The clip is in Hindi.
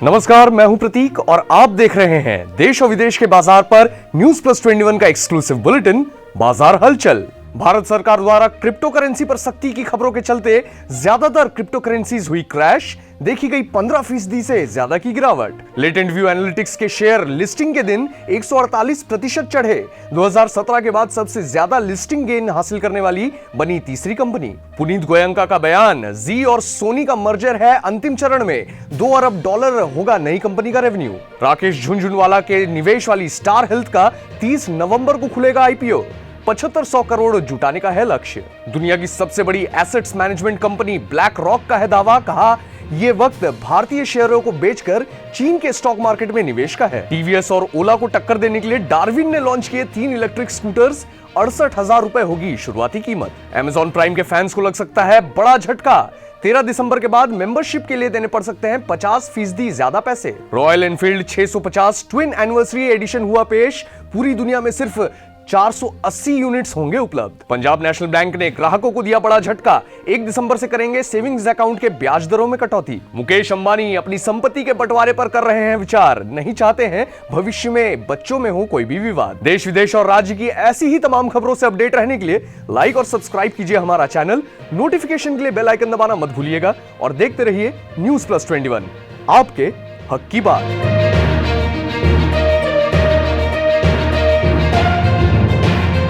नमस्कार, मैं हूं प्रतीक और आप देख रहे हैं देश और विदेश के बाजार पर न्यूज प्लस 21 का एक्सक्लूसिव बुलेटिन बाजार हलचल। भारत सरकार द्वारा क्रिप्टो करेंसी पर सख्ती की खबरों के चलते ज्यादातर क्रिप्टो करेंसीज हुई क्रैश, देखी गई 15% से ज्यादा की गिरावट। लेटेंट व्यू एनालिटिक्स के शेयर लिस्टिंग के दिन 148% चढ़े। 2017 के बाद सबसे ज्यादा लिस्टिंग गेन हासिल करने वाली बनी तीसरी कंपनी। पुनीत गोयंका का बयान, जी और सोनी का मर्जर है अंतिम चरण में, $2 अरब होगा नई कंपनी का रेवेन्यू। राकेश झुनझुनवाला के निवेश वाली स्टार हेल्थ का 30 नवंबर को खुलेगा आईपीओ। 7500 करोड़ जुटाने का है लक्ष्य। दुनिया की सबसे बड़ी assets management company black rock का है दावा, कहा यह वक्त भारतीय शेयरों को बेचकर चीन के स्टॉक मार्केट में निवेश का है। टीवीएस और ओला को टक्कर देने के लिए डार्विन ने लॉन्च किए 3 इलेक्ट्रिक स्कूटर्स, 68,000 रुपए होगी शुरुआती कीमत। Amazon प्राइम के फैंस को लग सकता है बड़ा झटका। 13 दिसंबर के बाद मेंबरशिप के लिए देने पड़ सकते हैं 50% ज्यादा पैसे। Royal Enfield 650 twin anniversary edition हुआ पेश। पूरी दुनिया में सिर्फ 480 यूनिट्स होंगे उपलब्ध। पंजाब नेशनल बैंक ने ग्राहकों को दिया बड़ा झटका। 1 दिसंबर से करेंगे सेविंग्स अकाउंट के ब्याज दरों में कटौती। मुकेश अंबानी अपनी संपत्ति के बंटवारे पर कर रहे हैं विचार, नहीं चाहते हैं भविष्य में बच्चों में हो कोई भी विवाद। देश विदेश और राज्य की ऐसी ही तमाम खबरों से अपडेट रहने के लिए लाइक और सब्सक्राइब कीजिए हमारा चैनल। नोटिफिकेशन के लिए बेल आइकन दबाना मत भूलिएगा और देखते रहिए न्यूज प्लस 21, आपके हक की बात।